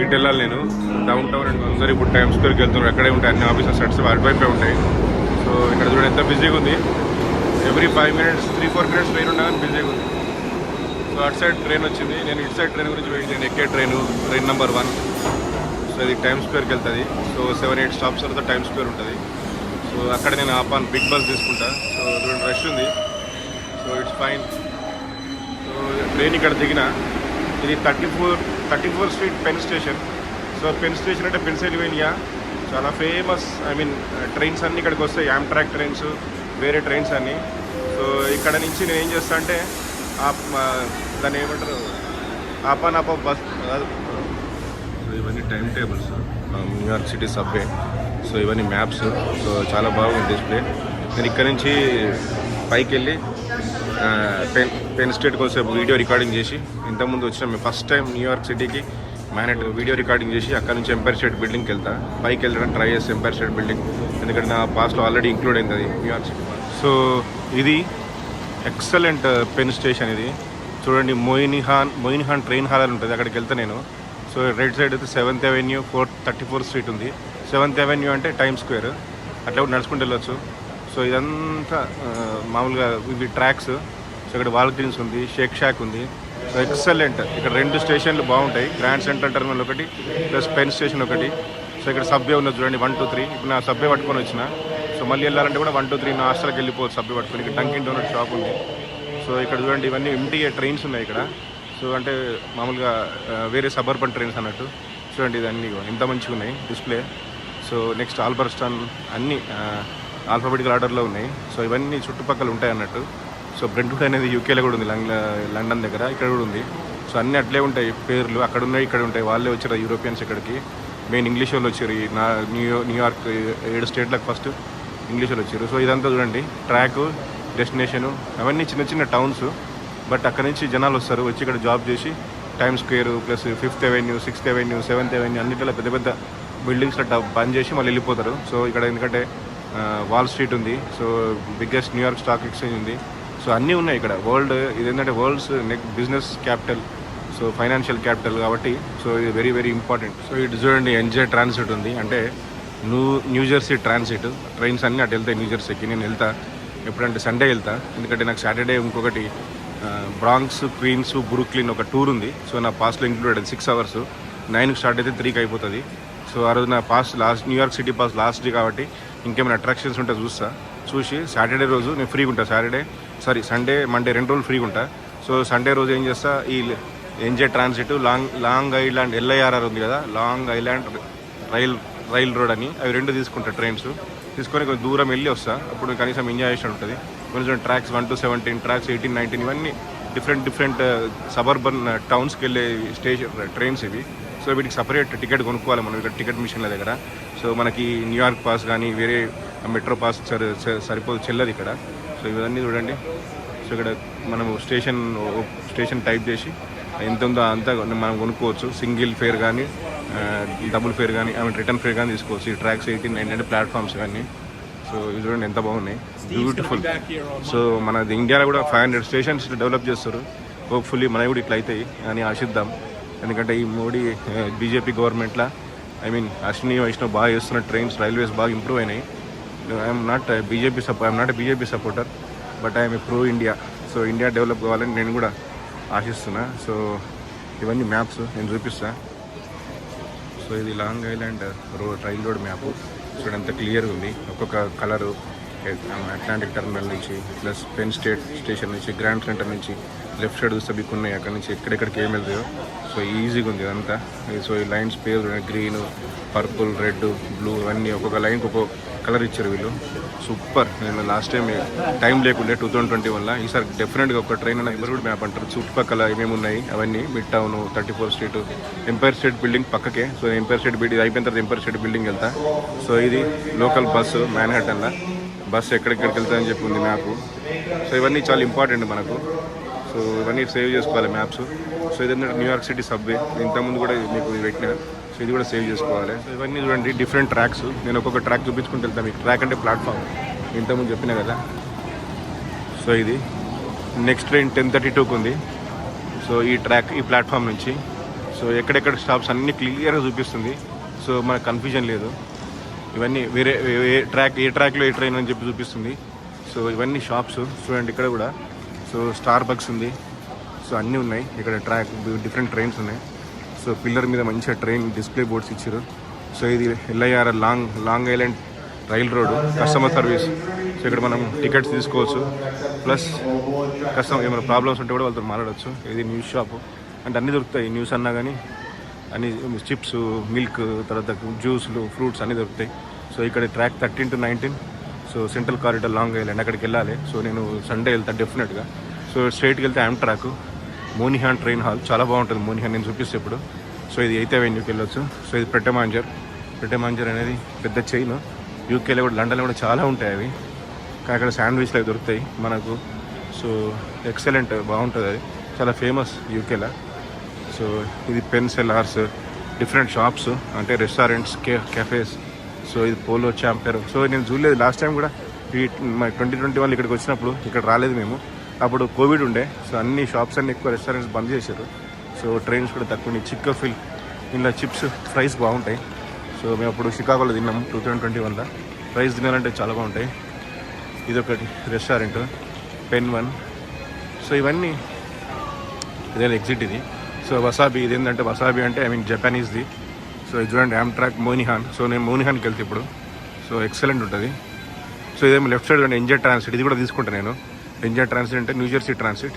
ఇటు వెళ్ళాలి నేను డౌన్ టౌన్ అండ్ ఒకసారి ఇప్పుడు టైమ్ స్క్వేర్కి వెళ్తున్నాను. ఎక్కడే ఉంటాయి అన్ని ఆఫీసెస్ సెట్స్ అటువైపే ఉంటాయి. సో ఇక్కడ చూడండి ఎంత బిజీగా ఉంది. ఎవ్రీ 5 minutes 3-4 minutes ట్రైన్ ఉండగానే బిజీగా ఉంది. సో అటు సైడ్ ట్రైన్ వచ్చింది. నేను ఇటు సైడ్ ట్రైన్ గురించి నేను ఎక్కే ట్రైన్ నెంబర్ 1. సో ఇది టైమ్ స్క్వేర్కి వెళ్తుంది. సో 7-8 స్టాప్స్ తర్వాత టైమ్ స్క్వేర్ ఉంటుంది. సో అక్కడ నేను ఆపాను, బిగ్ బస్ తీసుకుంటా. సో చూడండి రష్ ఉంది. So it's fine. So train ఇక్కడ దిగిన ఇది 34th Street pen station. So pen station అంటే పెన్సిల్వేనియా చాలా ఫేమస్. ట్రైన్స్ అన్నీ ఇక్కడికి వస్తాయి, యాంట్రాక్ ట్రైన్స్, వేరే ట్రైన్స్ అన్నీ. సో ఇక్కడ నుంచి నేను ఏం చేస్తా అంటే దాన్ని ఏమంటారు ఆపా బస్. సో ఇవన్నీ time tables, New York city subway. So ఇవన్నీ మ్యాప్స్. సో చాలా బాగుంది డిస్ప్లే. నేను ఇక్కడ నుంచి పైకి వెళ్ళి పెన్ స్టేట్కి వచ్చే వీడియో రికార్డింగ్ చేసి, ఇంతకుముందు వచ్చిన మేము ఫస్ట్ టైం న్యూయార్క్ సిటీకి మ్యాన్హట్టన్ వీడియో రికార్డింగ్ చేసి అక్కడ నుంచి ఎంపైర్ స్టేట్ బిల్డింగ్కి వెళ్తా. పైకి వెళ్ళడానికి ట్రై చేస్తే ఎంపైర్ స్టేట్ బిల్డింగ్, ఎందుకంటే నా పాస్లో ఆల్రెడీ ఇంక్లూడ్ అయింది అది న్యూయార్క్ సిటీ. సో ఇది ఎక్సలెంట్ పెన్ స్టేషన్. ఇది చూడండి, మోయిన్హాన్ ట్రైన్ హాల్ అని ఉంటుంది, అక్కడికి వెళ్తా నేను. సో రైట్ సైడ్ అయితే 7th Avenue 34th Street ఉంది. 7th Avenue అంటే టైమ్ స్క్వేర్, అట్లా కూడా నడుచుకుంటూ వెళ్ళొచ్చు. సో ఇదంతా మామూలుగా ఇవి ట్రాక్స్. సో ఇక్కడ వాల్ గ్రీన్స్ ఉంది, షేక్ షాక్ ఉంది. So excellent. ఇక్కడ 2 స్టేషన్లు బాగుంటాయి, గ్రాండ్ సెంట్రల్ టర్మినల్ ఒకటి ప్లస్ పెన్ స్టేషన్ ఒకటి. సో ఇక్కడ సబ్వే ఉన్నది చూడండి 1, 2, 3. ఇప్పుడు నా సబ్వే పట్టుకొని వచ్చిన. సో మళ్ళీ వెళ్ళాలంటే కూడా 1, 2, 3 నా హాస్టల్కి వెళ్ళిపోవచ్చు సబ్వే పట్టుకొని. ఇక్కడ డంకిన్ డోనట్ షాప్ ఉంది. సో ఇక్కడ చూడండి ఇవన్నీ ఎంటీఏ ట్రైన్స్ ఉన్నాయి ఇక్కడ. సో అంటే మామూలుగా వేరే సబర్బన్ ట్రైన్స్ అన్నట్టు. చూడండి ఇది అన్నీ ఇంత మంచిగా ఉన్నాయి డిస్ప్లే. సో నెక్స్ట్ ఆల్బర్స్టన్ అన్నీ ఆల్ఫాబెటికల్ ఆర్డర్లో ఉన్నాయి. సో ఇవన్నీ చుట్టుపక్కల ఉంటాయి అన్నట్టు. సో బ్రెంట్వుడ్ అనేది యూకేలో కూడా ఉంది, లండన్ దగ్గర, ఇక్కడ కూడా ఉంది. సో అన్నీ అట్లే ఉంటాయి పేర్లు, అక్కడ ఉన్నాయి ఇక్కడ ఉంటాయి. వాళ్ళే వచ్చారు యూరోపియన్స్ ఇక్కడికి. మెయిన్ ఇంగ్లీష్ వాళ్ళు వచ్చారు. నా న్యూయార్క్ 7 స్టేట్లకు ఫస్ట్ ఇంగ్లీష్ వాళ్ళు వచ్చారు. సో ఇదంతా చూడండి ట్రాక్, డెస్టినేషను, అవన్నీ చిన్న చిన్న టౌన్స్. బట్ అక్కడ నుంచి జనాలు వస్తారు, వచ్చి ఇక్కడ జాబ్ చేసి time square plus 5th Avenue 6th Avenue 7th Avenue అన్నింటిలో పెద్ద పెద్ద బిల్డింగ్స్లో బంద్ చేసి మళ్ళీ వెళ్ళిపోతారు. సో ఇక్కడ ఎందుకంటే వాల్ స్ట్రీట్ ఉంది. So biggest New York stock exchange ఉంది. సో అన్నీ ఉన్నాయి ఇక్కడ. ఇదేంటంటే world's business capital, so financial capital కాబట్టి. సో ఇది వెరీ వెరీ ఇంపార్టెంట్. సో ఇటు చూడండి ఎన్జే ట్రాన్సిట్ ఉంది, అంటే న్యూజెర్సీ ట్రాన్సిట్. ట్రైన్స్ అన్నీ అటు వెళ్తాయి న్యూజెర్సీకి. నేను వెళ్తా ఎప్పుడంటే సండే వెళ్తా, ఎందుకంటే నాకు సాటర్డే ఇంకొకటి బ్రాంక్స్, క్వీన్స్, బ్రూక్లిన్ ఒక టూర్ ఉంది. సో నా పాస్లో ఇంక్లూడ్ 6 hours. 9కి స్టార్ట్ అయితే 3కి అయిపోతుంది. సో ఆ రోజు నా pass New York city pass last day కాబట్టి ఇంకేమైనా అట్రాక్షన్స్ ఉంటే చూసి సాటర్డే రోజు నేను ఫ్రీగా ఉంటా. సండే మండే 2 రోజులు ఫ్రీగా ఉంటా. సో సండే రోజు ఏం చేస్తా, ఈ NJ transit long island LIRR ఉంది కదా, లాంగ్ ఐలాండ్ రైల్ రోడ్ అని, అవి 2 తీసుకుంటా ట్రైన్స్. తీసుకొని కొంచెం దూరం వెళ్ళి వస్తా. అప్పుడు కనీసం ఎంజాయ్ చేసినట్టు ఉంటుంది. కొంచెం ట్రాక్స్ 1 to 17, ట్రాక్స్ 18, 19 ఇవన్నీ డిఫరెంట్ సబర్బన్ టౌన్స్కి వెళ్ళే ట్రైన్స్ ఇవి. సో వీటికి సపరేట్ టికెట్ కొనుక్కోవాలి మనం ఇక్కడ టికెట్ మిషన్ల దగ్గర. సో మనకి న్యూయార్క్ పాస్ కానీ వేరే మెట్రో పాస్ సరిపోదు, చెల్లదు ఇక్కడ. సో ఇవన్నీ చూడండి. సో ఇక్కడ మనము స్టేషన్ టైప్ చేసి ఎంత ఉందో అంతా మనం కొనుక్కోవచ్చు. సింగిల్ ఫేర్ కానీ డబుల్ ఫేర్ కానీ రిటర్న్ ఫేర్ కానీ తీసుకోవచ్చు. ఈ ట్రాక్స్ 18 ఏంటంటే ప్లాట్ఫామ్స్ ఇవన్నీ. సో ఇది చూడండి ఎంత బాగున్నాయి, బ్యూటిఫుల్. సో మన ఇండియాలో కూడా 500 స్టేషన్స్ డెవలప్ చేస్తారు. హోప్ఫుల్లీ మనవి కూడా ఇట్లా అవుతాయి అని ఆశిద్దాం. ఎందుకంటే ఈ మోడీ బీజేపీ గవర్నమెంట్లో అశ్విని వైష్ణవ్ బాగా చేస్తున్న ట్రైన్స్, రైల్వేస్ బాగా ఇంప్రూవ్ అయినాయి. I'm not BJP supporter, but I'm pro India. So India develop కావాలని నేను కూడా ఆశిస్తున్నా. సో ఇవన్నీ మ్యాప్స్ నేను చూపిస్తా. సో ఇది long island rail road map. చూడండి ఎంత క్లియర్గా ఉంది. ఒక్కొక్క కలరు అట్లాంటిక్ టర్మినల్ నుంచి ప్లస్ పెన్ స్టేషన్ నుంచి, గ్రాండ్ సెంటర్ నుంచి లెఫ్ట్ సైడ్ చూస్తే మీకు ఉన్నాయి. అక్కడ నుంచి ఎక్కడెక్కడికి ఏం వెళ్తాయో. సో ఈజీగా ఉంది ఇదంతా. సో ఈ లైన్స్ పేరు గ్రీన్, పర్పుల్, రెడ్, బ్లూ అన్నీ ఒక్కొక్క లైన్కి ఒక్కొక్క కలర్ ఇచ్చారు వీళ్ళు. సూపర్. నేను లాస్ట్ టైం లేకుండే 2021లో. ఈసారి డెఫినెట్గా ఒక ట్రైన్ అనేది కూడా మ్యాప్ అంటారు. చుట్టుపక్కల ఏమేమి ఉన్నాయి అవన్నీ. Mid town, 34th Street, Empire State building పక్కకే. సో ఎంపైర్ స్టేట్ బిల్డింగ్ అయిపోయిన తర్వాత ఎంపైర్ స్టేట్ బిల్డింగ్ వెళ్తా. సో ఇది లోకల్ బస్సు మ్యాన్హట్టన్లో. బస్సు ఎక్కడెక్కడికి వెళ్తాయని చెప్పి ఉంది మ్యాప్. సో ఇవన్నీ చాలా ఇంపార్టెంట్ మనకు. సో ఇవన్నీ సేవ్ చేసుకోవాలి మ్యాప్స్. సో ఇదంటే న్యూయార్క్ సిటీ సబ్వే. ఇంతకుముందు కూడా మీకు పెట్టిన. సో ఇది కూడా సేవ్ చేసుకోవాలి. సో ఇవన్నీ చూడండి డిఫరెంట్ ట్రాక్స్. నేను ఒక్కొక్క ట్రాక్ చూపించుకుంటూ వెళ్తాను మీకు. ట్రాక్ అంటే ప్లాట్ఫామ్ ఇంతకుముందు చెప్పినా కదా. సో ఇది నెక్స్ట్ ట్రైన్ 10:32కి ఉంది. సో ఈ ప్లాట్ఫామ్ నుంచి సో ఎక్కడెక్కడ స్టాప్స్ అన్నీ క్లియర్గా చూపిస్తుంది. సో మనకు కన్ఫ్యూజన్ లేదు. ఇవన్నీ వేరే ఏ ట్రాక్లో ఏ ట్రైన్ అని చెప్పి చూపిస్తుంది. సో ఇవన్నీ షాప్స్ చూడండి. ఇక్కడ కూడా సో స్టార్ బక్స్ ఉంది. సో అన్నీ ఉన్నాయి ఇక్కడ. ట్రాక్ డిఫరెంట్ ట్రైన్స్ ఉన్నాయి. సో పిల్లర్ మీద మంచిగా ట్రైన్ డిస్ప్లే బోర్డ్స్ ఇచ్చారు. సో ఇది LIR long island rail road customer service. So ఇక్కడ మనం టికెట్స్ తీసుకోవచ్చు. ప్లస్ ఏమైనా ప్రాబ్లమ్స్ ఉంటే కూడా వాళ్ళతో మాట్లాడవచ్చు. ఇది న్యూస్ షాపు అంటే అన్నీ దొరుకుతాయి. న్యూస్ అన్నా కానీ అన్ని చిప్స్, మిల్క్, తర్వాత జ్యూస్లు, ఫ్రూట్స్ అన్నీ దొరుకుతాయి. సో ఇక్కడ track 13 to 19. So central corridor long island అక్కడికి వెళ్ళాలి. సో నేను సండే వెళ్తాను డెఫినెట్గా. సో స్ట్రైట్కి వెళ్తే ట్రాక్ మోనిహాన్ ట్రైన్ హాల్ చాలా బాగుంటుంది. మోనిహాన్ నేను చూపిస్తే ఇప్పుడు. సో ఇది 8th Avenue వెళ్ళొచ్చు. సో ఇది ప్రెట్టమాంజర్ అనేది పెద్ద చైన్. యూకేలో కూడా, లండన్లో కూడా చాలా ఉంటాయి అవి. కానీ అక్కడ శాండ్విచ్లు అవి దొరుకుతాయి మనకు. సో ఎక్సలెంట్, బాగుంటుంది. అది చాలా ఫేమస్ యూకేలో. సో ఇది పెన్ సెల్లార్స్, డిఫరెంట్ షాప్స్ అంటే రెస్టారెంట్స్, కెఫేస్. సో ఇది పోలో చాంపర్. సో నేను చూడలేదు లాస్ట్ టైం కూడా. ఈ 2021 ఇక్కడికి వచ్చినప్పుడు ఇక్కడ రాలేదు మేము. అప్పుడు కోవిడ్ ఉండే. సో అన్ని షాప్స్ అన్ని ఎక్కువ రెస్టారెంట్స్ బంద్ చేశారు. సో ట్రైన్స్ కూడా తక్కువ. చిక్కఫిల్ ఇలా చిప్స్, ఫ్రైస్ బాగుంటాయి. సో మేము అప్పుడు షికాగోలో తిన్నాము 2021లో. ఫ్రైస్ తినాలంటే చాలా బాగుంటాయి. ఇదొకటి రెస్టారెంట్ పెన్ 1. సో ఇవన్నీ ఇదే ఎగ్జిట్ ఇది. సో వసాబీ, ఇది ఏంటంటే వసాబీ అంటే జపానీస్ది. సో ఇది చూడండి ట్రాక్ మోనిహాన్. సో నేను మోనిహాన్కి వెళ్తే ఇప్పుడు. సో ఎక్సలెంట్ ఉంటుంది. సో ఇదేమో లెఫ్ట్ సైడ్ చూడండి ఎంజే ట్రాన్సిట్. ఇది కూడా తీసుకుంటాను నేను. ఎంజే ట్రాన్సిట్ అంటే న్యూజెర్సీ ట్రాన్సిట్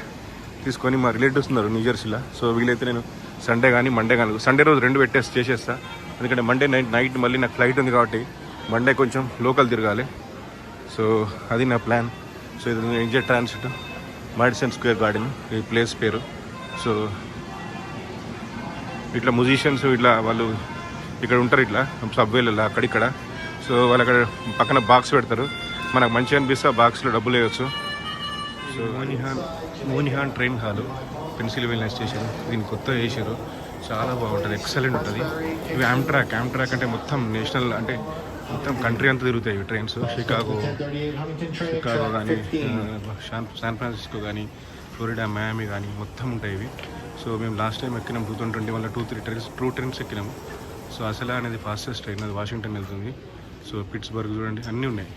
తీసుకొని మా రిలేటివ్స్ ఉన్నారు న్యూజెర్సీలో. సో వీలైతే నేను సండే కానీ మండే కానీ, సండే రోజు 2 చేసేస్తా. ఎందుకంటే మండే నైట్ మళ్ళీ నాకు ఫ్లైట్ ఉంది కాబట్టి మండే కొంచెం లోకల్ తిరగాలి. సో అది నా ప్లాన్. సో ఇది NJ transit, Madison Square Garden ఈ ప్లేస్ పేరు. సో ఇట్లా మ్యూజిషియన్స్ ఇట్లా వాళ్ళు ఇక్కడ ఉంటారు, ఇట్లా సబ్వేలలో అక్కడిక్కడ. సో వాళ్ళు అక్కడ పక్కన బాక్స్ పెడతారు. మనకు మంచిగా అనిపిస్తే ఆ బాక్స్లో డబ్బులు వేయవచ్చు. So Moynihan train hall, Pennsylvania station. దీన్ని కొత్తగా వేసారు, చాలా బాగుంటుంది, ఎక్సలెంట్ ఉంటుంది. ఇవి ఆమ్ట్రాక్ అంటే మొత్తం నేషనల్ అంటే మొత్తం కంట్రీ అంతా తిరుగుతాయి ట్రైన్స్. షికాగో కానీ, శాన్ ఫ్రాన్సిస్కో కానీ, ఫ్లోరిడా, మయామి కానీ మొత్తం ఉంటాయి ఇవి. సో మేము లాస్ట్ టైం ఎక్కినాం 2021లో 2-3 ట్రైన్స్ ఎక్కినాము. సో అసలు అనేది ఫాస్టెస్ట్ ట్రైన్, అది వాషింగ్టన్ వెళ్తుంది. సో పిట్స్బర్గ్ చూడండి, అన్నీ ఉన్నాయి.